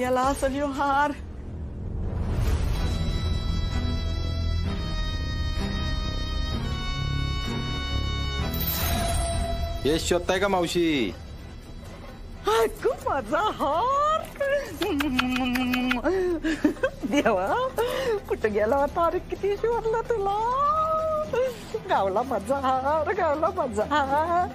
गेला असेल ह्यो हार. यश शोधताय का मावशी? अगं माझा हार. देवा कुठं गेला होता? अरे किती शोधला तुला. गावला माझा हार, गावला माझा हार.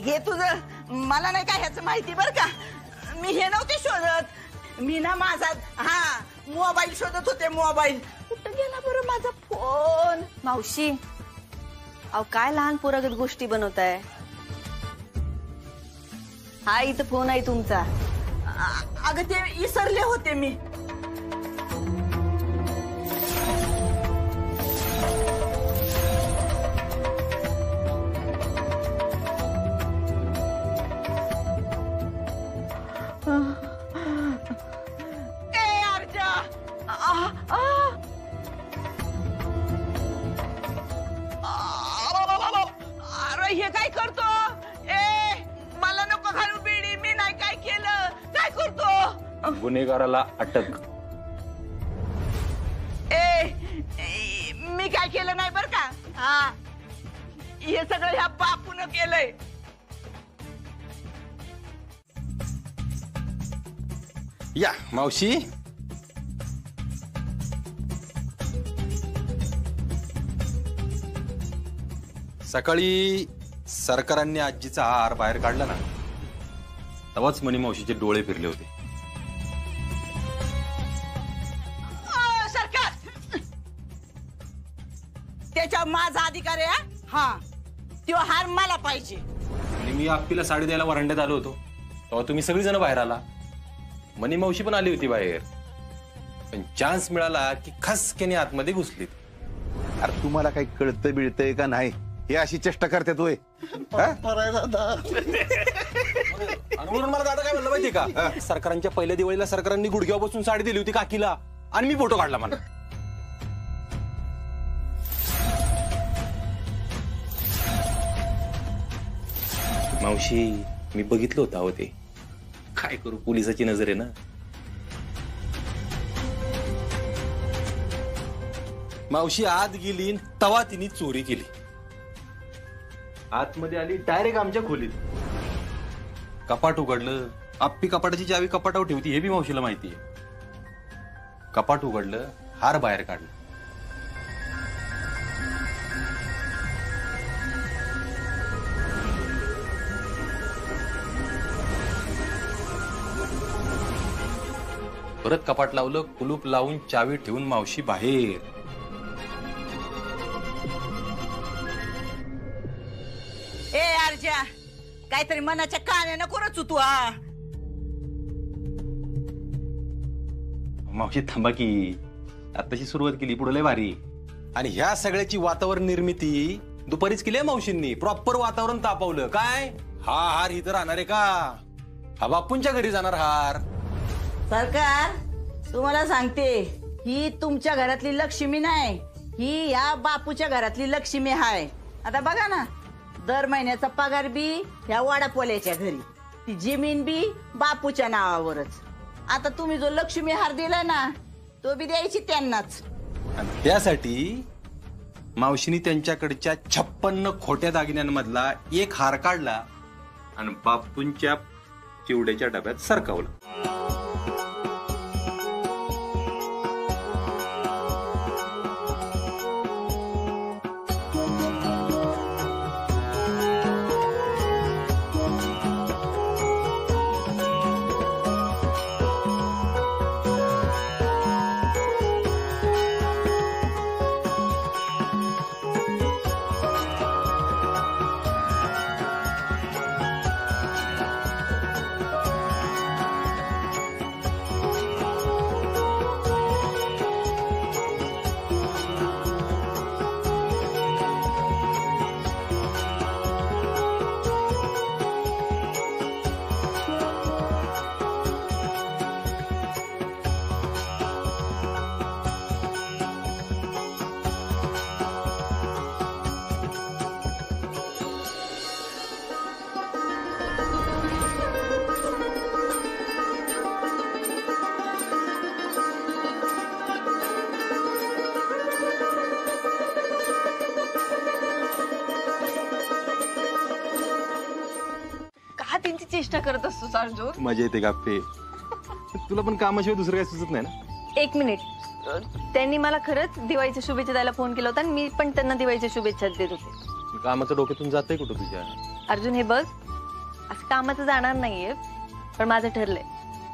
घे तुझं. मला नाही काय ह्याच माहिती बर का. मी हे नव्हते शोधत. मी ना माझा मोबाईल शोधत होते. मोबाईल कुठं गेला बरं माझा फोन. मावशी अहो काय लहान पोरागत गोष्टी बनवताय. हा इथं फोन आहे तुमचा. अगं ते विसरले होते मी. अरे हे काय करतो. मला नको घालू बिडी. मी नाही काय केलं. काय करतो. गुन्हेगाराला अटक. मी काय केलं नाही बर का. हे सगळं ह्या बापून केलंय. या मावशी. सकाळी सरकारांनी आजीचा हार बाहेर काढला ना, तेव्हाच मनी मावशीचे डोळे फिरले होते. सरकार त्याच्या माझा अधिकार आहे. हा तो हार मला पाहिजे. आणि मी आपलीला साडी द्यायला वरांड्यात आलो होतो तेव्हा तुम्ही सगळी जण बाहेर आला. मनी मावशी पण आली होती बाहेर. पण चान्स मिळाला की खसकेने आतमध्ये घुसलीत. अरे तुम्हाला काही कळतं बिळतंय का नाही. हे अशी चेष्टा करते तोय. मला दादा काय म्हणलं माहितीये का. सरकारांच्या पहिल्या दिवाळीला सरकारांनी गुडघ्यावर बसून साडी दिली होती काकीला आणि मी फोटो काढला. मला मावशी मी बघितलं होतं अहो ते. काय करू पोलिसाची नजर आहे ना. मावशी आत गेली तवा तिने चोरी केली. आतमध्ये आली डायरेक्ट आमच्या खोलीत. कपाट उघडलं. आप्पी कपाटाची चावी कपाटावर ठेवती हे बी मावशीला माहितीये. कपाट उघडलं. हार बाहेर काढलं. परत कपाट लावलं. कुलूप लावून चावी ठेवून मावशी बाहेर. अर्जा काहीतरी मनाच्या कान्यानं करत तू. मावशी थांबा की. आताशी सुरुवात केली पुढे लय भारी. आणि ह्या सगळ्याची वातावरण निर्मिती दुपारीच केली मावशींनी. प्रॉपर वातावरण तापवलं. काय हा हार इथं राहणार आहे का. हा बापूंच्या घरी जाणार हार. सरकार तुम्हाला सांगते ही तुमच्या घरातली लक्ष्मी नाही. ही या बापूच्या घरातली लक्ष्मी आहे. आता बघा ना दर महिन्याचा पगार बी ह्या वाडापोल्याच्या घरी. ती जमीन बी बापूच्या नावावरच. आता तुम्ही जो लक्ष्मी हार दिला ना तो बी द्यायची त्यांनाच. आणि त्यासाठी मावशीनी त्यांच्याकडच्या 56 खोट्या दागिन्यांमधला एक हार काढला आणि बापूंच्या चिवड्याच्या डब्यात सरकवलं. चेष्टा करत असतोस अर्जुन. मजा येते का आप्पे? तुला पण कामाशिवाय दुसरं काही सुचत नाही ना? 1 मिनिट. त्यांनी मला खरंच दिवाळीच्या शुभेच्छा द्यायला फोन केला होता आणि मी पण त्यांना दिवाळीच्या शुभेच्छा देत होते. कामाचं डोक्यातून जातंय कुठं तुझ्या? अर्जुन हे बघ, असं कामाचं जाणार नाहीये, पण माझं ठरलंय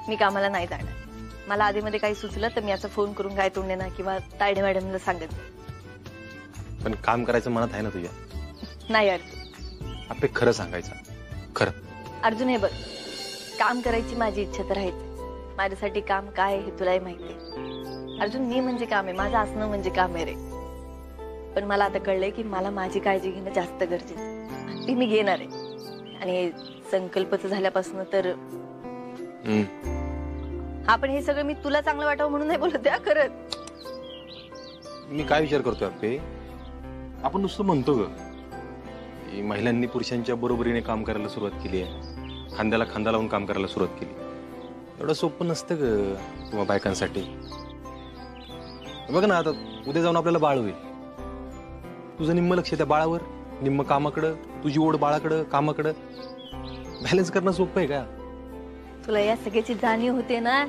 मी कामाला नाही जाणार. मला आधीमध्ये काही सुचलं तर मी असं फोन करून काय तोंडे ना किंवा तायडे मॅडमला सांगत पण काम करायचं मनात आहे ना तुझ्या? नाही. अर्जुन आप्पे खरं सांगायचं, खरं. अर्जुन हे बघ, काम करायची माझी इच्छा तर आहेच. माझ्यासाठी काम काय हे तुलाही माहितीये. अर्जुन मी म्हणजे काम आहे, माझं असणं म्हणजे काम आहे रे. पण मला आता कळलंय की मला माझी काळजी घेणं जास्त गरजेचं आहे. ती मी घेणार आहे. आणि संकल्पच झाल्यापासून तर हा, पण हे सगळं मी तुला चांगलं वाटावं म्हणून नाही बोलत आहे खरंच. मी काय विचार करतोय आप्पे, आपण नुसतं म्हणतो ग की महिलांनी पुरुषांच्या बरोबरीने काम करायला सुरुवात केली आहे, खांद्याला खांदा लावून काम करायला सुरुवात केली. एवढं सोपं नसतं ग किंवा बायकांसाठी. बघ ना, आता उद्या जाऊन आपल्याला बाळ होईल. तुझं निम्म लक्ष त्या बाळावर, निम्म कामाकडं, तुझी ओढ बाळाकडं, कामाकडं. बॅलन्स करणं सोपं आहे का? तुला या सगळ्याची जाणीव होते ना,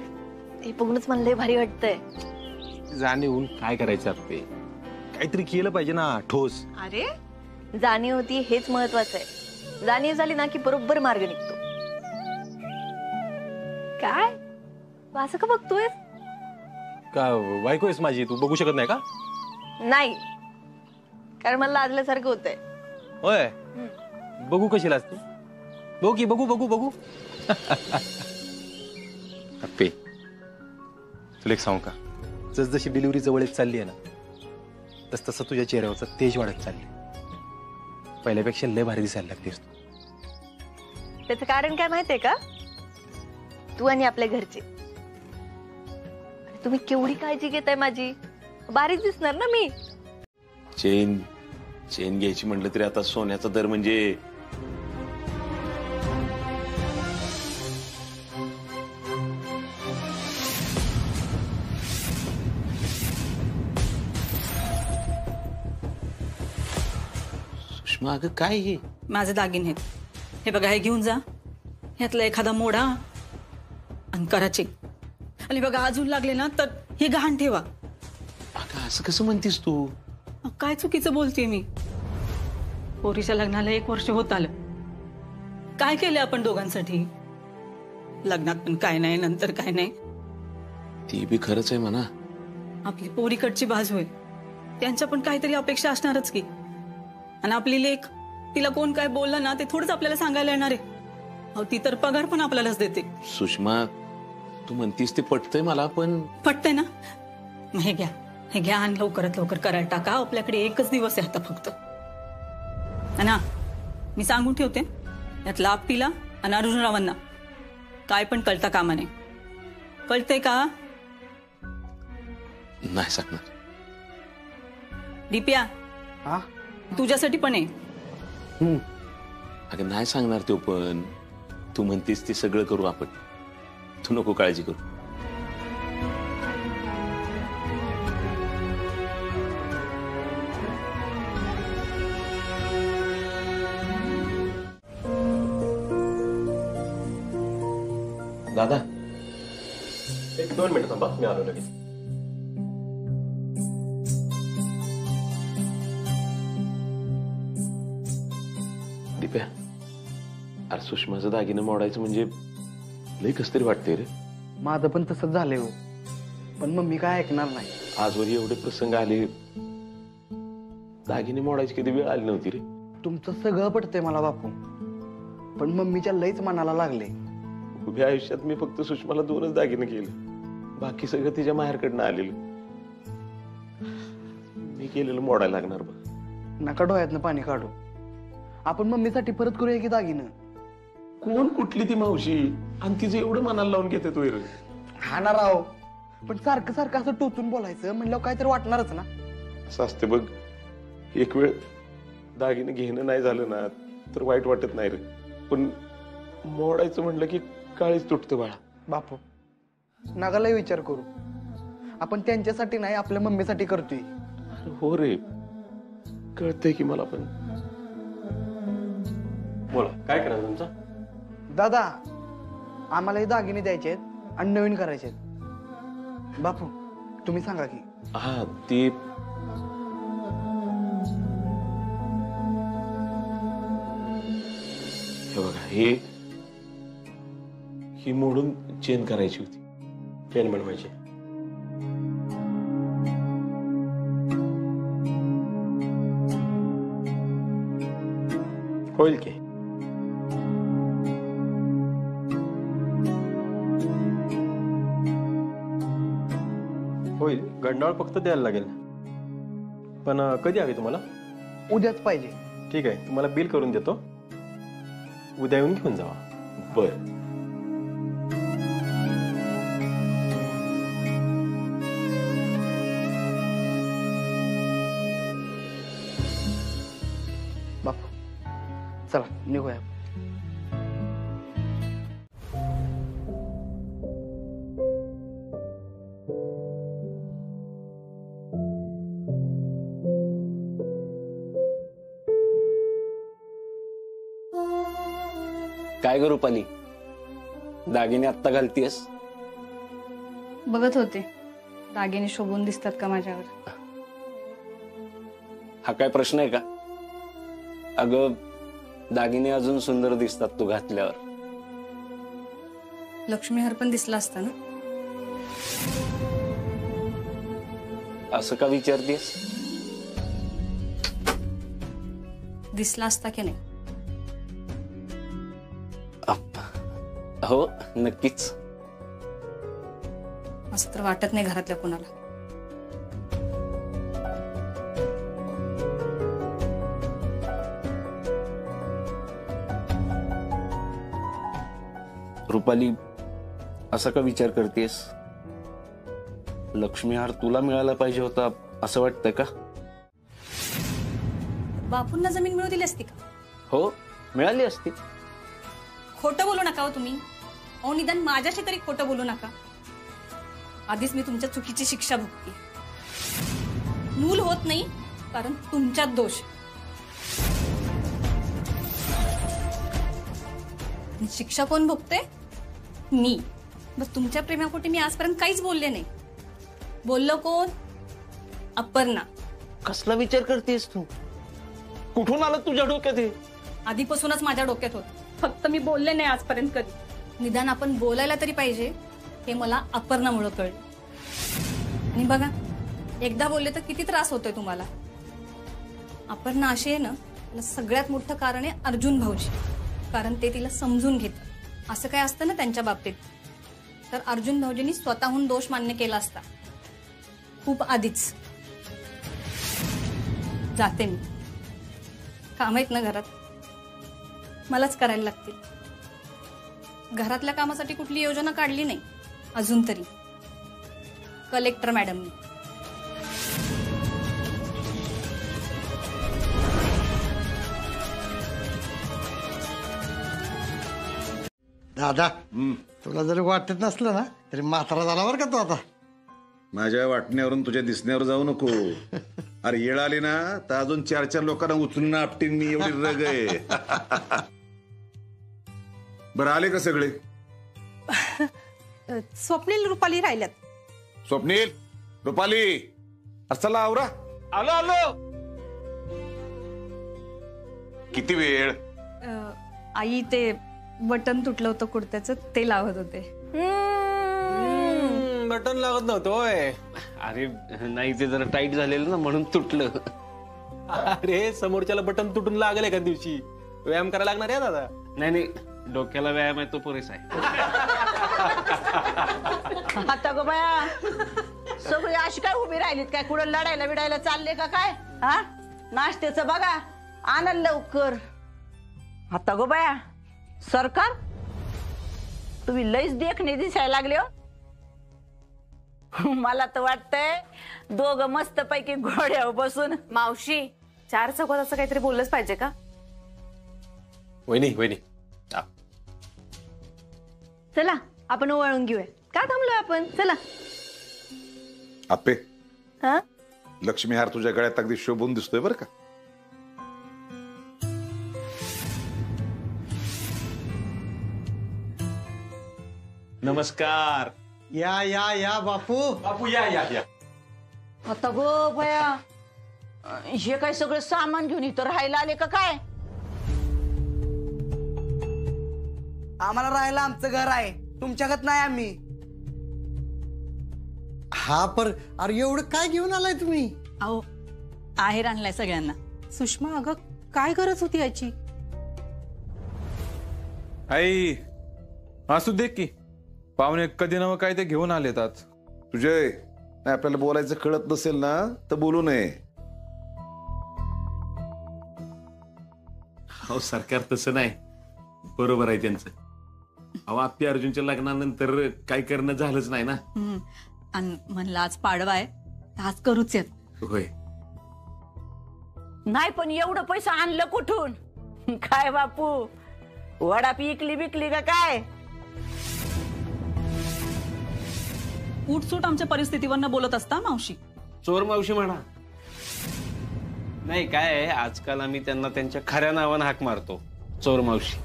हे बघूनच मला लय भारी वाटतंय. जाणीवून काय करायचं आप्पे? काहीतरी केलं पाहिजे ना, ठोस. अरे जाणीव होती हेच महत्वाचं आहे. जाणीव झाली ना की बरोबर मार्ग निघतो. काय तू असं का बघतोय? का बायको आहेस माझी, तू बघू शकत नाही का? नाही, कारण मला लाजल्यासारखं होतंय. होय, बघू कशी लाजते? बघू की, बघू बघू बघू. अप्पे तुला एक सांगू का, जसजशी डिलिव्हरी जवळ येत चालली आहे ना, तस तसं तुझ्या चेहऱ्यावरचा तेज वाढत चालले. पहिल्यापेक्षा लय भारी दिसायला लागतेस तू. त्याचं कारण काय माहितीये का? तू आणि आपल्या घरचे. तुम्ही केवढी काळजी घेताय माझी. बारीक दिसणार ना मी. चेन घ्यायची म्हटलं तरी आता सोन्याचा दर म्हणजे सुषमा, अगं काय हे? माझे दागिने आहेत. हे बघा, हे घेऊन जा. ह्यातला एखादा मोडा आणि करा चेक. आणि बघा अजून लागले ना तर हे गहाण ठेवा. अगं असं कसं म्हणतीस तू? काय चुकीचं बोलतेय मी? पोरीच्या लग्नाला 1 वर्ष होत आलं. काय केलं आपण दोघांसाठी? लग्नात पण काय नाही, नंतर काय नाही. ती बी खरंच आहे म्हणा. आपली पोरीकडची बाजू आहे, त्यांच्या पण काहीतरी अपेक्षा असणारच की. आणि आपली लेक, तिला कोण काय बोललं ना ते थोडंच आपल्याला सांगायला येणार आहे. अहो, ती तर पगार पण आपल्यालाच देते. सुषमा, तू म्हणतीस ते पटतंय मला, पण पटतंय ना? मग हे घ्या आणि लवकरात लवकर करायला टाका. आपल्याकडे 1च दिवस आहे आता फक्त. ना मी सांगून ठेवते, यातला आपटीला आणि अर्जुनरावांना काय पण कळता कामा नये. कळतंय का? नाही सांगणार. दीप्या, तुझ्यासाठी पण आहे. अगं नाही सांगणार तो, पण तू म्हणतीस ते सगळं करू आपण. तू नको काळजी करू. दादा 1-2 मिनिट थांबा, मी आलो लगेच. दीप्या, अरे सुषमाचं दागिनं मोडायचं म्हणजे लई कस तरी वाटतंय रे. माझं पण तसंच झालंय हो, पण मम्मी काय ऐकणार नाही. आजवर एवढे प्रसंग आले, दागिने मोडायची कधी वेळ आली नव्हती रे. तुमचं सगळं पटतंय मला बापू, पण मम्मीच्या लईच मनाला लागले. उभ्या आयुष्यात मी फक्त सुषमाला 2च दागिने केले, बाकी सगळं तिच्या माहेरकडनं आलेलं. मी केलेलं मोडायला लागणार बघ. नका डोळ्यातनं पाणी काढू. आपण मम्मीसाठी परत करूया की दागिनं. कोण कुठली ती मावशी आणि तिचं एवढं मनाला लावून घेते तो रे. हा ना राव, पण सारखं सारखं असं टोचून बोलायचं म्हणल्यावर काहीतरी वाटणारच ना. असं असते बघ, एक वेळ दागिने घेणं नाही झालं ना तर वाईट वाटत नाही रे, पण मोडायचं म्हणलं की काळीच तुटतं बाळा. बापू नका लय विचार करू. आपण त्यांच्यासाठी नाही, आपल्या मम्मीसाठी करतोय. हो रे, कळतंय की मला पण. बोला, काय करायचं तुमचं? दादा आम्हाला हे दागिने द्यायचे आहेत आणि नवीन करायचे आहेत. बापू तुम्ही सांगा की. हा ते हे बघा ही मोडून चेन करायची होती. चेन बनवायची. होईल की. होईल. गंडाळ फक्त द्यायला लागेल. पण कधी हवी तुम्हाला? उद्याच पाहिजे. ठीक आहे, तुम्हाला बिल करून देतो, उद्या येऊन घेऊन जावा. बर. बापू चला निघूया. काय ग रुपाली, दागिने आत्ता घालतीयस? बघत होते दागिने शोभून दिसतात का माझ्यावर. हा काय प्रश्न आहे का? अगं दागिने अजून सुंदर दिसतात तू घातल्यावर. लक्ष्मीहार पण दिसला असता ना. असं का विचारतेस? दिसला असता की नाही? हो नक्कीच. असं तर वाटत नाही घरातल्या कोणाला. रुपाली असा का विचार करतेस? लक्ष्मीहार तुला मिळाला पाहिजे होता असं वाटतंय का? बापूंना जमीन मिळू दिली असती का? हो मिळाली असती. खोटं बोलू नका हो तुम्ही. अहो निदान माझ्याशी तरी खोटं बोलू नका. आधीच मी तुमच्या चुकीची शिक्षा भोगते. मूल होत नाही कारण तुमच्यात दोष. आणि शिक्षा कोण भोगते? मी. बस तुमच्या प्रेमापोटी मी आजपर्यंत काहीच बोलले नाही. बोललो कोण? अपर्णा. कसला विचार करतेस तू? कुठून आलं तुझ्या डोक्यात हे? आधीपासूनच माझ्या डोक्यात होत. फक्त मी बोलले नाही आजपर्यंत कधी. निदान आपण बोलायला तरी पाहिजे हे मला अपर्णामुळे कळलं. आणि बघा एकदा बोलले तर किती त्रास होतोय तुम्हाला. अपर्णा अशी आहे ना, त्याला सगळ्यात मोठं कारण आहे अर्जुन भाऊजी. कारण ते तिला समजून घेत. असं काय असतं ना त्यांच्या बाबतीत, तर अर्जुन भाऊजींनी स्वतःहून दोष मान्य केला असता खूप आधीच. जाते मी. काम आहेत ना घरात, मलाच करायला लागतील. घरातल्या कामासाठी कुठली योजना काढली नाही अजून तरी कलेक्टर मॅडमनी. दादा तुला जरी वाटत नसलं ना तरी म्हातारा झाला बरं का तू आता. माझ्या वाटण्यावरून तुझ्या दिसण्यावर जाऊ नको. अरे येळ आली ना तर अजून 4-4 लोकांना उचलून आपटीन मी, एवढी रग आहे. बरं आले का सगळे? स्वप्नील रुपाली राहिल्यात. स्वप्नील रुपाली अरे चला आवरा. आलो आलो. किती वेळ? आई ते बटन तुटलं होतं कुर्त्याचं, ते लावत होते. बटन लागत नव्हतं होय? अरे नाही ते जरा टाईट झालेलं ना म्हणून तुटलं. अरे समोरच्याला बटन तुटून लागेल एका दिवशी. व्यायाम करायला लागणार आहे दादा. नाही नाही डोक्याला व्यायाम आहे तो पुरेसा आहे. आता गो बाया सगळी अशी काय उभी राहिलीत काय? कुठं लढायला बिडायला चालले का काय? हा नाश्त्याचं बघा आनंद लवकर. आता गो बाया सरकार तुम्ही लईच देखणे दिसायला लागले हो. मला तर वाटतंय दोघं मस्त पैकी घोड्यावर बसून. मावशी 4 चौकात असं काहीतरी बोललंच पाहिजे का? वहिनी वहिनी चला आपण ओवाळून घेऊया. का थांबलोय आपण? चला. आपे हा लक्ष्मीहार तुझ्या गळ्यात अगदी शोभून दिसतोय बरं का. नमस्कार. या या या बापू. बापू या या या. आता गो बया, हे काय सगळं सामान घेऊन इथं राहायला आले का काय? आम्हाला राहायला आमचं घर आहे, तुमच्यागत नाही आम्ही. हा पर अरे एवढं काय घेऊन आलाय तुम्ही? अहो आहेर आणलाय सगळ्यांना. सुषमा अगं काय गरज होती याची? आई असू दे की, पाहुणे कधी नवं काय ते घेऊन आलेत आज. तुझे आपल्याला बोलायचं कळत नसेल ना तर बोलू नये. अहो सरकार तसं नाही, बरोबर आहे त्यांचं. अहो आप्पी अर्जुनच्या लग्नानंतर काय करणं झालंच नाही ना. आणि म्हणलं आज पाडवा आहे, आज करूच येत. होय. नाही पण एवढं पैसा आणलं कुठून? काय बापू, वडा पिकली बिकली का काय? उठसूट आमच्या परिस्थितीवरनं बोलत असता मावशी. चोर मावशी म्हणा. नाही काय आहे, आजकाल आम्ही त्यांना त्यांच्या खऱ्या नावानं हाक मारतो, चोर मावशी.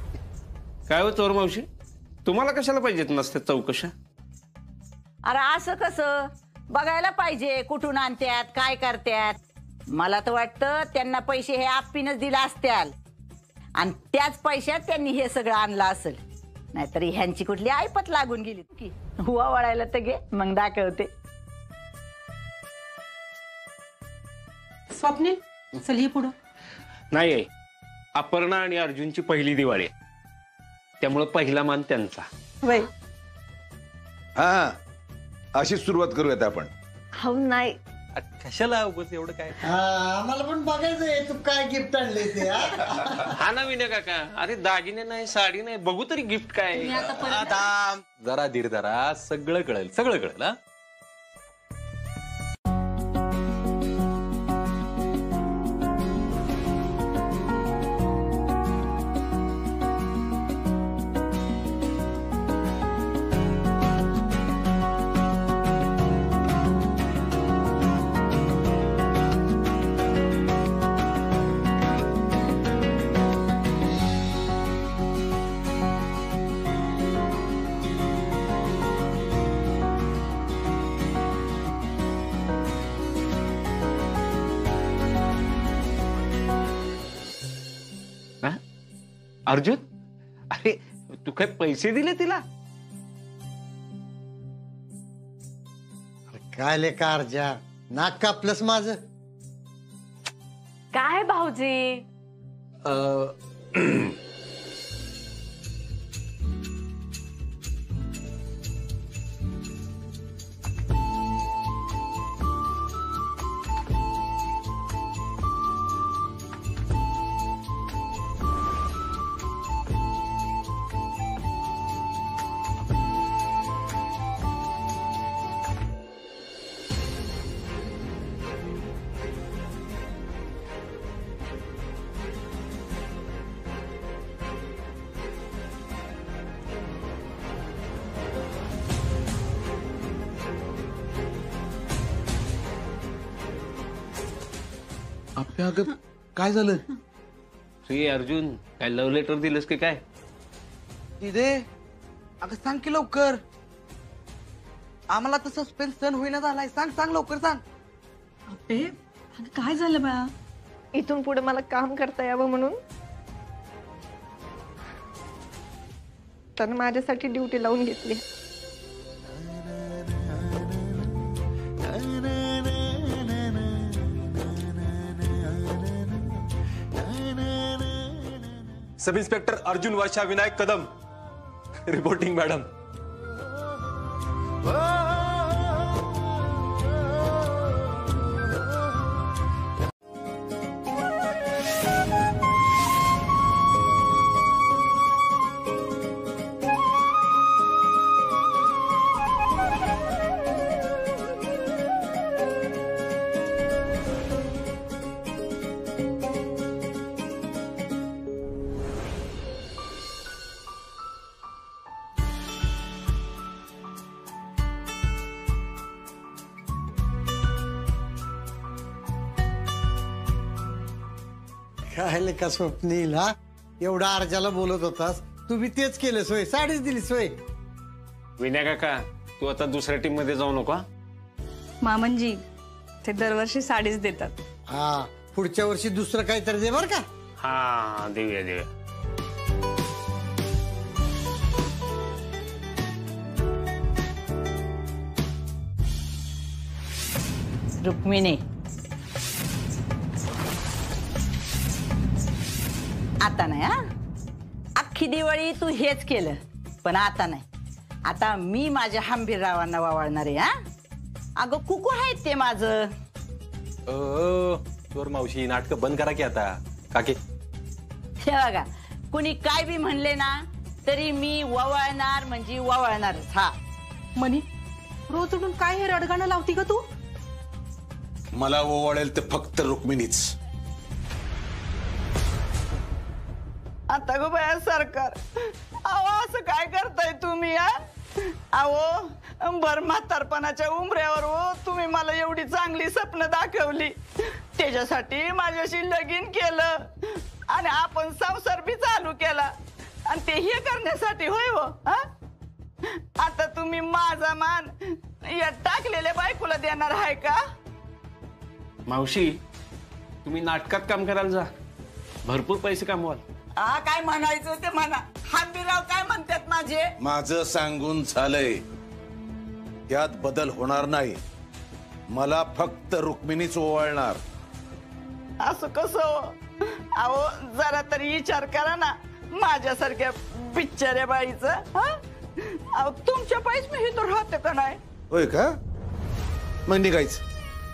काय हो चोर मावशी, तुम्हाला कशाला पाहिजेत नसत्या चौकशा? अरे असं कसं बघायला पाहिजे, कुठून आणत्यात काय करत्यात. मला तर वाटतं त्यांना पैसे हे आप्पीनच दिला असत्याल आणि त्याच पैशात त्यांनी हे सगळं आणलं असेल. नाहीतर ह्यांची कुठली ऐपत लागून गेली की हुवा वळायला तर घे, मग दाखवते. स्वप्नील चल ही पुढं. नाही आहे, अपर्णा आणि अर्जुनची पहिली दिवाळी आहे, त्यामुळे पहिला मान त्यांचा. वय हा अशीच सुरुवात करूयात आपण. हो नाही कशाला उगाच एवढं काय? आम्हाला पण बघायचंय तू काय गिफ्ट आणले ते. हा ना विनय काका, अरे दागिने नाही साडी नाही, बघू तरी गिफ्ट काय. आता जरा धीर धरा, सगळं कळेल, सगळं कळेल. हा अर्जुन, अरे तू काय पैसे दिले तिला? काय लेका अर्जा, नाक कापलंस माझं. काय भाऊजी, आपल्या अगं काय झालं? श्री अर्जुन, काय लव्ह लेटर दिलंस की काय? दिदे अगं सांग की लवकर, आम्हाला तर सस्पेन्स सहन होईना झालाय. सांग सांग लवकर सांग. अरे काय झालं बा? इथून पुढे मला काम करता यावं म्हणून त्यानं माझ्यासाठी ड्युटी लावून घेतली. सब इन्स्पेक्टर अर्जुन वर्षा विनायक कदम रिपोर्टिंग मॅडम. काय लेका स्वप्नील, हा एवढा अर्जाला बोलत होतास, तुम्ही तेच केलं सोय, साडीच दिली सोय. विनय काका तू आता दुसऱ्या टीम मध्ये जाऊ नको हा? मामनजी ते दरवर्षी साडीच देतात. हा पुढच्या वर्षी दुसरं काहीतरी दे बर का. हा देऊया देऊया. रुक्मिणी, आता नाही हा. अख्खी दिवाळी तू हेच केलं, पण आता नाही. आता मी माझ्या हंबीररावांना वावळणार आहे हा. अगं कुकू आहेत ते माझं. चोर मावशी नाटक बंद करा की आता. काकी हे बघा, कुणी काय बी म्हणले ना तरी मी ववाळणार म्हणजे ववाळणारच. हा मनी रोज उठून काय हे रडगाणं लावती ग तू? मला ओवाळेल ते फक्त रुक्मिणीच. आता गो बाया सरकार, अहो असं काय करताय तुम्ही हा? अहो भर म्हातारपणाच्या उमऱ्यावर हो तुम्ही मला एवढी चांगली स्वप्न दाखवली, त्याच्यासाठी माझ्याशी लगीन केलं आणि आपण संसार बी चालू केला आणि ते हे करण्यासाठी होय हो हा? आता तुम्ही माझा मान या टाकलेल्या बायकोला देणार आहे का? मावशी तुम्ही नाटकात काम करायला जा, भरपूर पैसे कमवाल. हा काय म्हणायचं ते म्हणा. हंबीरराव काय म्हणतात माझे? माझं सांगून झालंय, यात बदल होणार नाही. मला फक्त रुक्मिणीच ओवाळणार. असं कसं हो? अहो जरा तरी विचार करा ना माझ्यासारख्या बिचाऱ्या बाईचं. अहो तुमच्या पायीच मी इथं राहते का नाही? होय का? मग निघायचं,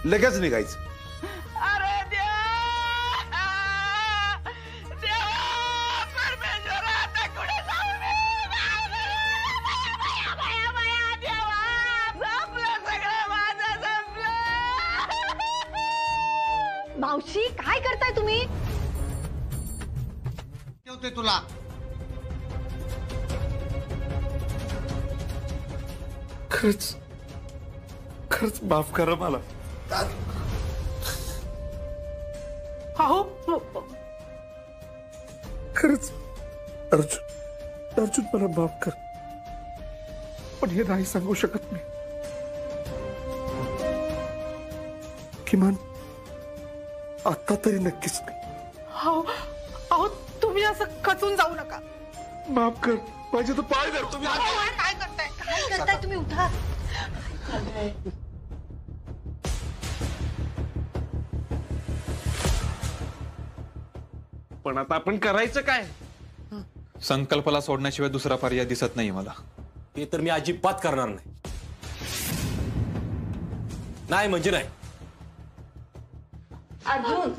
लगेच निघायचं. अरे देवा, परमेश्वर आता कुठे जाऊ मी? देवा, संपलं सगळं माझं संपलं. मावशी काय करताय तुम्ही? ठेवते तुला. खरंच खरंच माफ करा मला. अहो खरंच अर्जुन मला माफ कर, पण हे नाही सांगू शकत मी. किमान आता तरी नक्कीच नाही. अहो तुम्ही असं खचून जाऊ नका. माफ कर, माझे तर पाय धरतो मी. काय करताय? काय करताय तुम्ही? उठा. पण आता आपण करायचं काय? संकल्पाला सोडण्याशिवाय दुसरा पर्याय दिसत नाही मला. ते तर मी अजिबात करणार नाही. नाही म्हणजे नाही. अर्जुन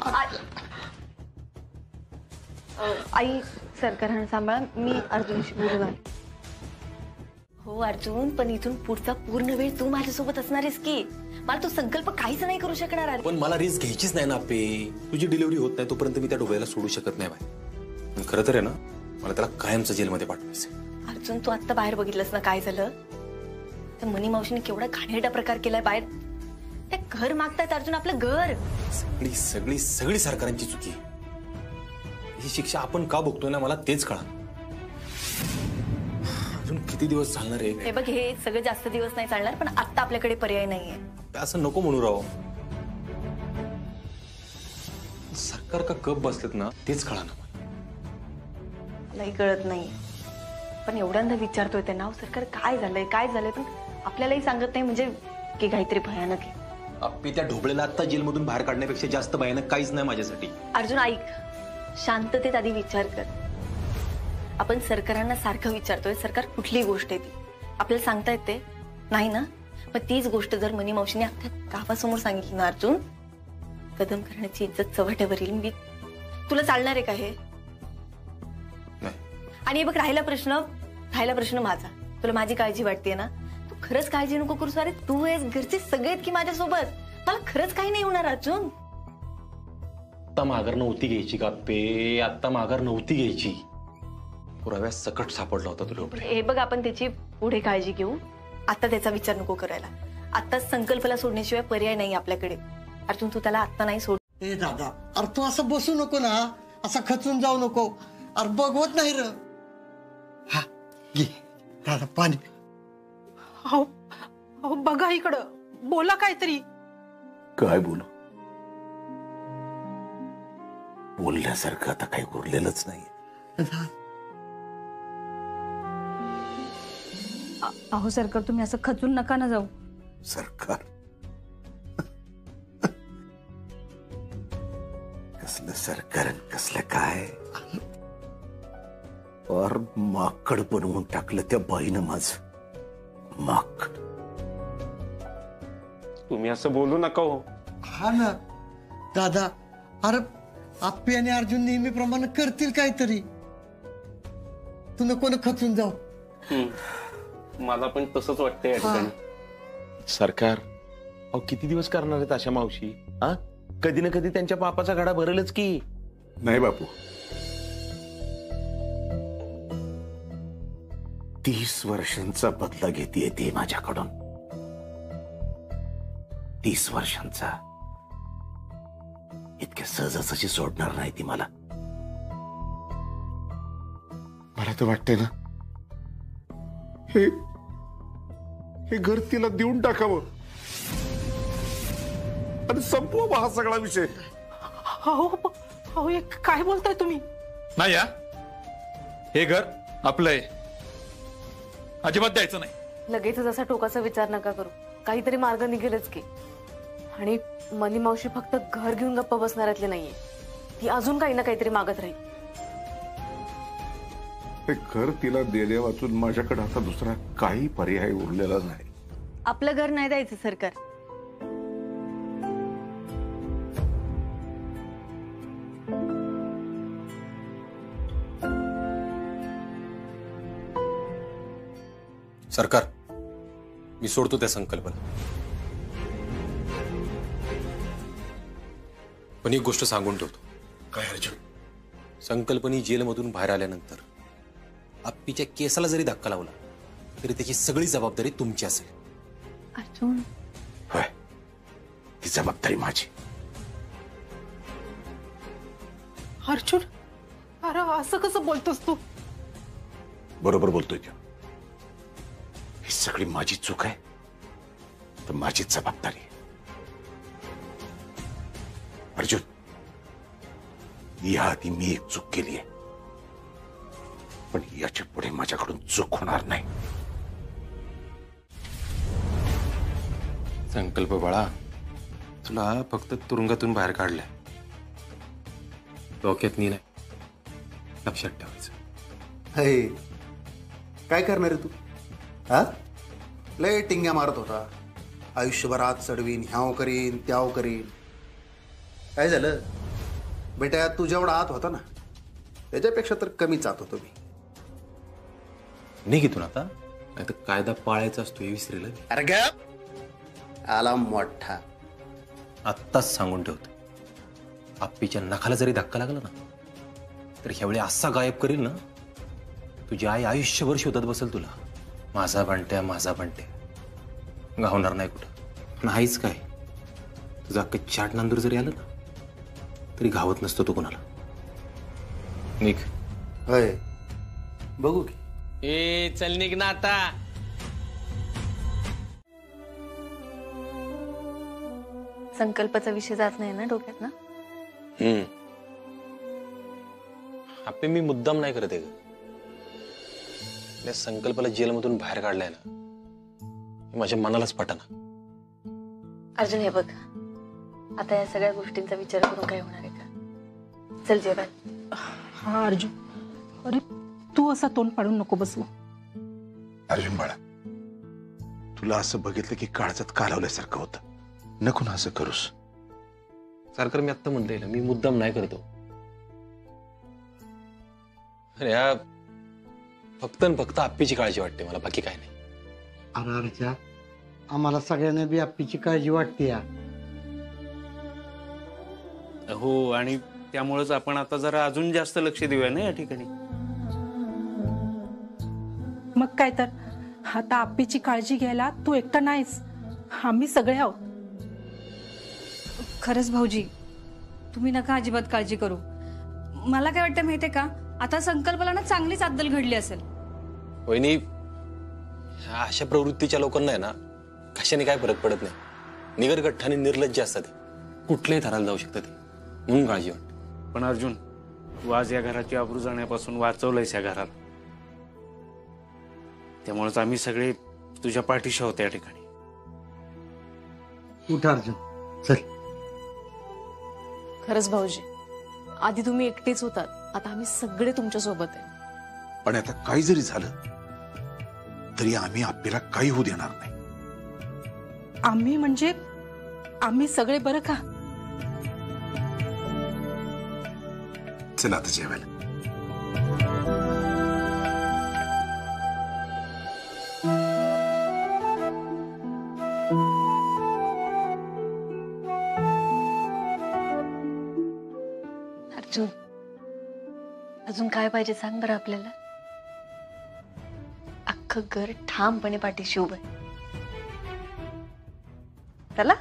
आई सरकारनं सांभाळा, मी अर्जुनशी बोलू घाल. हो अर्जुन, पण इथून पुढचा पूर्ण वेळ तू माझ्यासोबत असणारेस की. मला तो संकल्प काहीच नाही करू शकणार. पण मला रिस्क घ्यायचीच नाही ना पे. तुझी डिलिव्हरी होत नाही तोपर्यंत मी त्या डोक्याला सोडू शकत नाही बाय. खरं तर आहे ना, मला त्याला कायमचं जेलमध्ये पाठवायचं. अर्जुन तू आत्ता बाहेर बघितलंस ना काय झालं? त्या मनी मावशीने केवढा घाणेरडा प्रकार केलाय बाहेर. ते घर मागतायत अर्जुन, आपलं घर. सगळी सगळी सगळी सरकारांची चुकी. ही शिक्षा आपण का बघतोय ना, मला तेच कळा. अजून किती दिवस चालणार आहे? हे बघ, हे सगळं जास्त दिवस नाही चालणार, पण आता आपल्याकडे पर्याय नाहीये. असं नको म्हणू राव. सरकार का कप बसलेत ना तेच कळा ना. मलाही कळत नाही, पण एवढ्यांदा विचारतोय ते नाव सरकार काय झालंय पण आपल्यालाही सांगत नाही, म्हणजे की काहीतरी भयानक आहे. अप्पी त्या ढोबळेला आता जेलमधून बाहेर काढण्यापेक्षा जास्त भयानक काहीच नाही माझ्यासाठी. अर्जुन ऐक, शांततेत आधी विचार कर. आपण सरकारांना सारखं विचारतोय सरकार कुठली गोष्ट आहे ती आपल्याला सांगता येते नाही ना. मग तीच गोष्ट जर मनी मावशीने अख्ख्या गावासमोर सांगितली ना अर्जुन, कदम करण्याची इज्जत चव्हाट्यावर येईल. मी तुला चालणार आहे का हे? आणि बघ, राहिला प्रश्न माझा. तुला माझी काळजी वाटते ना, तू खरंच काळजी नको करूस. अरे तू आहेस, घरचे सगळे आहेत की माझ्यासोबत. मला खरंच काही नाही होणार अर्जुन. आता माघार नव्हती घ्यायची का पे? आता माघार नव्हती घ्यायची. पुराव्या सकट सापडला होता तुला. हे बघ, आपण त्याची पुढे काळजी घेऊ. आता त्याचा विचार नको करायला. आता संकल्पाला सोडण्याशिवाय पर्याय नाही आपल्याकडे. अर्जुन तू त्याला आता नाही सोड. ए दादा, अरे तू असं बसू नको ना, असं खचून जाऊ नको. अरे बघवत नाही र. हा घे दादा पाणी. अहो अहो बघा इकडं, बोला काहीतरी. काय बोलू? बोलण्यासारखं आता काही उरलेलंच नाही. अहो सरकार, तुम्ही असं खचून नका ना जाऊ. सरकार कसलं सरकार आणि कसलं काय? और माकड बनवून टाकलं त्या बाईनं माझं. माकड. तुम्ही असं बोलू नका हो. हा ना दादा, अरे आप्पी आणि अर्जुन नेहमीप्रमाणे करतील काहीतरी. तू नको ना खचून जाऊ. मला पण तसंच वाटतंय या ठिकाणी. सरकार अहो किती दिवस करणार आहेत अशा मावशी? हा, कधी ना कधी त्यांच्या पापाचा घडा भरेलच की. नाही बापू, 30 वर्षांचा बदला घेते ती माझ्याकडून. 30 वर्षांचा. इतक्या सहजासहजी सोडणार नाही ती मला. मला तर वाटतंय ना हे घर तिला देऊन टाकावं आणि संपवा हा सगळा विषय. अहो अहो हे काय बोलताय तुम्ही? नाही या, हे घर आपलं आहे, अजिबात द्यायचं नाही. लगेचच असा टोकाचा विचार नका करू. काहीतरी मार्ग निघेलच की. आणि मनी मावशी फक्त घर घेऊन गप्प बसणाऱ्यातली नाहीये. ती अजून काही ना काहीतरी मागत राहील. हे घर तिला देण्या वाचून माझ्याकडे आता दुसरा काही पर्याय उरलेला नाही. आपलं घर नाही द्यायचं सरकार. सरकार, मी सोडतो त्या संकल्पना, पण एक गोष्ट सांगून ठेवतो. काय अर्जुन? संकल्पनी जेलमधून बाहेर आल्यानंतर आप्पीच्या केसाला जरी धक्का लावला तरी त्याची सगळी जबाबदारी तुमची असेल. अर्जुन, होय, ती जबाबदारी माझी. अर्जुन, अरे असं कसं बोलतोस तू? बरोबर बोलतोय तो. ही सगळी माझी चूक आहे, तर माझीच जबाबदारी आहे. अर्जुन, याआधी मी एक चूक केली आहे, पण याच्या पुढे माझ्याकडून चूक होणार नाही. संकल्प बाळा, तुला फक्त तुरुंगातून बाहेर काढलाय, डोक्यात नाही, लक्षात ठेवायचं. काय करणार आहे तू? हा, लय टिंग्या मारत होता. आयुष्यभरात चढवीन, ह्याव करीन, त्याव करीन. काय झालं बेटा? तू जेवढा आत होता ना त्याच्यापेक्षा तर कमीच आत होतो मी. नाही घेतो ना आता, नाही तर कायदा पाळायचा असतो हे विसरेल. अरे ग, आला मोठा. आत्ताच सांगून ठेवतो, आप्पीच्या नखाला जरी धक्का लागला ना तर ह्यावेळी असा गायब करील ना, तुझी आई आयुष्यभर शोधत बसेल तुला. माझा बंट्या, माझा बंट्या. गावणार नाही कुठं. नाहीच काय, तुझा अख्खं चाट नांदूर जरी आलं ना तरी गावत नसतो तू कोणाला. निघ. होय, बघू की. ए चल निघ ना आता. संकल्पाचा विषय जात नाही ना डोक्यात ना? आप्पे, मी मुद्दाम नाही करत आहे ग. त्या संकल्पाला जेलमधून बाहेर काढलाय ना, हे माझ्या मनालाच पटाना. अर्जुन, हे बघ, आता या सगळ्या गोष्टींचा विचार करून काय होणार आहे का? चल जेवण. हा अर्जुन, अरे तू असा तोंड पाडून नको बसू. अर्जुन बाळा, तुला असं बघितलं की काळजात कालवल्यासारखं होतं. नको ना असं करूस. सरकार, मी आत्ता म्हणलेलं, मी मुद्दाम नाही करतो. अरे या फक्त न फक्त आप्पीची काळजी वाटते मला, बाकी काय नाही. अरे अर्जा, आम्हाला सगळ्यांना बी आप्पीची काळजी वाटते या. हो, आणि त्यामुळेच आपण आता जरा अजून जास्त लक्ष देऊया ना या ठिकाणी. मग काय तर, आता आप्पीची काळजी घ्यायला तू एकटा नाहीस, आम्ही सगळे आहोत. खरंच भाऊजी, तुम्ही नका अजिबात काळजी करू. मला काय वाटतं माहितीये का, आता संकल्पाला ना चांगलीच अद्दल घडली असेल. वहिनी, अशा प्रवृत्तीच्या लोकांना आहे ना कशाने काय फरक पडत नाही. निगरगठ्ठ आणि निर्लज्ज असतात ते. कुठल्याही थराला जाऊ शकतात ते. म्हणून काळजी वाटते. पण अर्जुन, तू आज या घराची आबरू जाण्यापासून वाचवलंयस या घराला. त्यामुळेच आम्ही सगळे तुझ्या पाठीशी आहोत या ठिकाणी. उठा अर्जुन, चल. खरंच भाऊजी, आधी तुम्ही एकटेच होतात, आता आम्ही सगळे तुमच्या सोबत आहे. पण आता काही जरी झालं तरी आम्ही आपल्याला काही होऊ देणार नाही. आम्ही म्हणजे आम्ही सगळे बरं का? चला आता जेवायला. अर्जुन, अजून काय पाहिजे सांग बरं आपल्याला. अख्खं घर ठामपणे पाठीशी उभं आहे. चला.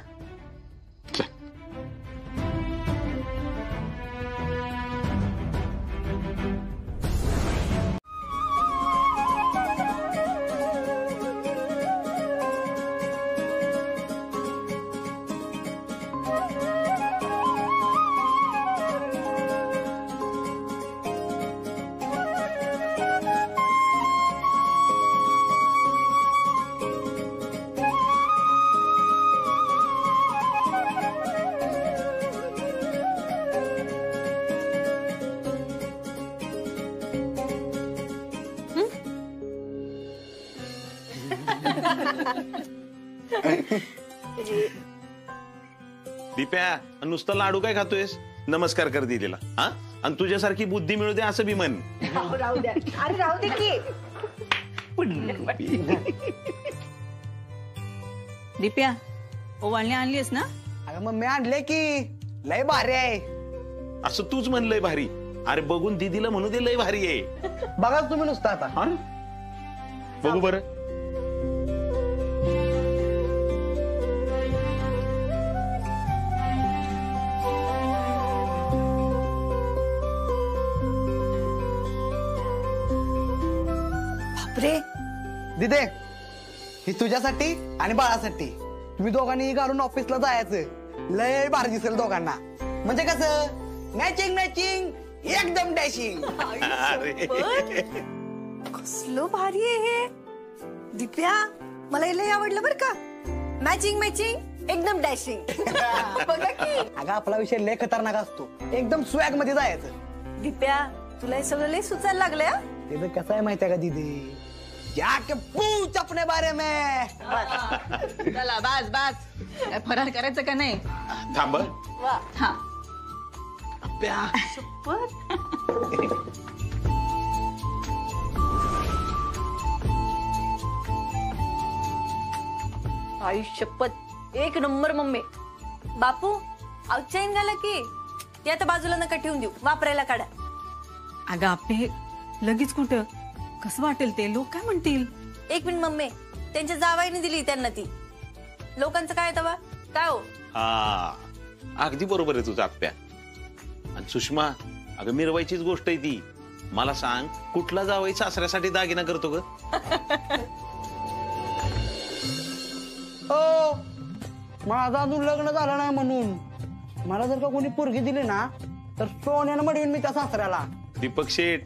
दीप्या, नुसतं लाडू काय खातोयस? नमस्कार कर दिलेला. हा, आणि तुझ्यासारखी बुद्धी मिळू दे असं बी म्हण. राहू द्या. अरे राहू दे की. दीप्या, ओवाळणी आणलीस ना? अगं मग मी आणले की. लय भारी आहे. असं तूच म्हणलंय भारी. अरे बघून दीदीला म्हणू दे लय भारी आहे. बघा तुम्ही नुसतं आता. बघू बरं. बापरे दिदे, ही तुझ्यासाठी आणि बाळासाठी. तुम्ही दोघांनी घालून ऑफिसला जायचं. लय भारी दिसेल दोघांना. म्हणजे कसं, मॅचिंग मॅचिंग एकदम डॅशिंग. कसलो भारी आहे हे. दिप्या, मला लय आवडलं बरं का. मॅचिंग मॅचिंग एकदम डॅशिंग. बघा की. अगं आपला विषय लय खतरनाक असतो. एकदम स्वॅग मध्ये जायचं. दिप्या, तुला हे सगळं लय सुचायला लागलंय. ते कसं आहे माहितीये का दीदी, जाके पूछ अपने बारे में. चला बस बस. काय फरार करायचं का नाही? थांब. हा. आई शपथ, एक नंबर मम्मी. बापू, अहो चैन घाला की. ते आता बाजूला नका ठेवून देऊ, वापरायला काढा. अगं आपले लगेच कुठं, कसं वाटेल ते, लोक काय म्हणतील? एक मिनिट मम्मी, त्यांच्या जावाईने दिली त्यांना ती. लोकांचं काय तवा काय हो. हा, अगदी बरोबर आहे तुझं आप्या. आणि सुषमा, अगं मिरवायचीच गोष्ट आहे ती. मला सांग, कुठला जावई सासऱ्यासाठी दागिना करतो ग? ओ, माझं अजून लग्न झालं नाही म्हणून मला जर का कोणी पोरगी दिली ना, तर सोन्यानं मडवीन मी त्या सासऱ्याला. दीपक शेठ,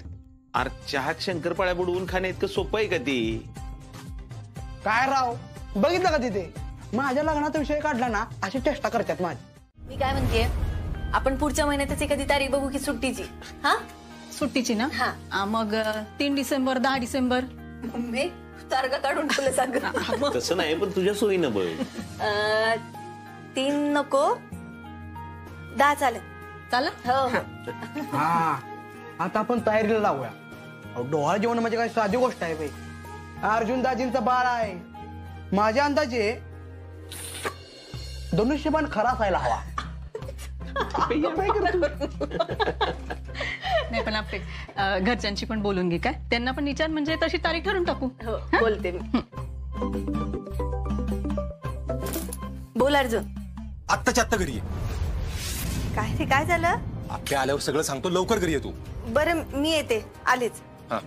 अरे चहात शंकरपाळ्या बुडवून खाणे इतकं सोपं आहे का ते? काय राव, बघितलं का तिथे माझ्या लग्नाचा विषय काढला ना, अशी चेष्टा करतात माझी. मी काय म्हणतेय, आपण पुढच्या महिन्यातच एखादी तारीख बघू की सुट्टीची. हा, सुट्टीची ना? हा. मग 3 डिसेंबर, 10 डिसेंबर. मम्मी, तारखा काढून ठेवलं सांग. तसं नाही, पण तुझ्या सोयीनं बघ. 3 नको, 10 चालेल. चालेल. हो. हा, आता आपण तयारीला लावूया. डोहाळ जेवण म्हणजे काय साधी गोष्ट आहे बाई. अर्जुन दाजींचा बाळ आहे. माझ्या अंदाजे धनुष्यबाण खरा असायला हवा. नाही पण आपले घरच्यांची पण बोलून घे. काय त्यांना पण विचार, म्हणजे तशी तारीख ठरवून टाकू. बोलते मी. बोल अर्जुन. आत्ताच्या आत्ता घरी ये. काय रे, काय झालं? आपल्या आल्यावर सगळं सांगतो, लवकर घरी ये तू. बरं मी येते, आलेच. हा.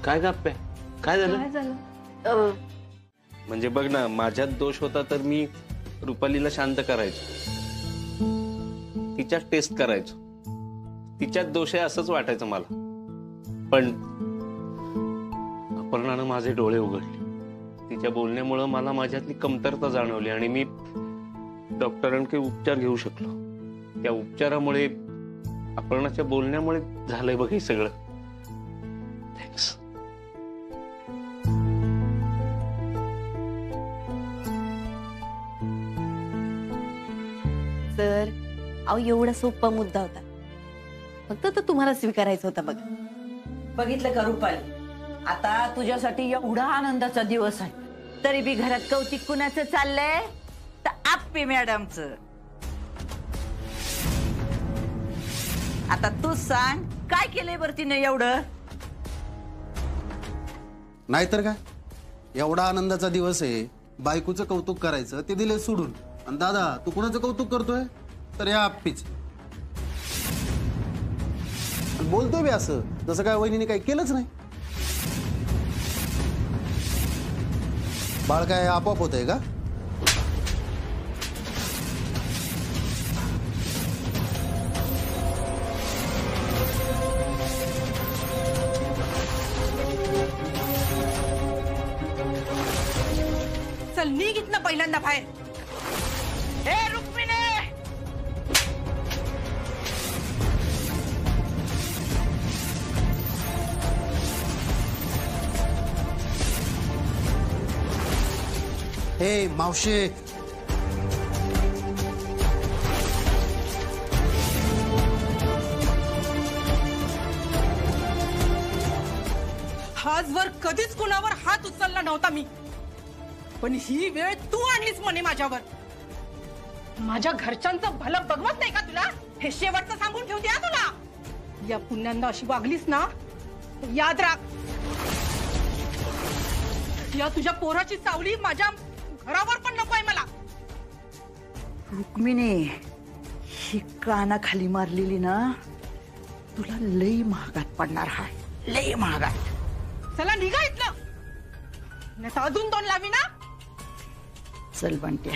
काय गप्प्या काय झालं काय झालं म्हणजे बघ ना, माझ्यात दोष होता तर मी रुपालीला शांत करायचो, तिच्यात टेस्ट करायचो. तिच्यात दोष आहे असंच वाटायचं मला. पण अपर्णानं माझे डोळे उघडले. तिच्या बोलण्यामुळं मला माझ्यातली कमतरता जाणवली आणि मी डॉक्टरांकडे उपचार घेऊ शकलो. त्या उपचारामुळे, अपर्णाच्या बोलण्यामुळे झालंय बघ हे सगळं. थँक्स. सर अहो एवढा सोपा मुद्दा होता, फक्त तो तुम्हाला स्वीकारायचा होता. बघा बघितलं का रुपाली, आता तुझ्यासाठी एवढा आनंदाचा दिवस आहे, तरी बी घरात कौतिक कुणाचं चाललंय? तर आप्पे मॅडमचं. आता तूच सांग, काय केलंय बरं तिने एवढं? नाहीतर काय, एवढा आनंदाचा दिवस आहे, बायकोचं कौतुक करायचं ते दिले सोडून. आणि दादा तू कुणाचं कौतुक करतोय? तर या आप्पीच. बोलतोय बी असं जसं काय वहिनीने काही केलंच नाही. बाळ काय आपोआप होतंय का? चल निघ इथनं पहिल्यांदा बाहेर. ए रुक्मिणी, हे मावशे, आजवर कधीच कुणावर हात उचलला नव्हता मी, पण ही वेळ तू आणलीच म्हणे माझ्यावर. माझ्या घरच्यांचं भलं बघवत नाही का तुला? हे शेवटचं सांगून ठेवते हा तुला. या पुण्यांदा अशी वागलीस ना, याद राख, या तुझ्या पोराची सावली माझ्या घरावर पण नकोय मला. रुक्मिणी, ही कानाखाली मारलेली ना तुला लई महागात पडणार हाय, लई महागात. चला निघा इथलं, नाही तर अजून दोन लावी ना. चल बंट्या.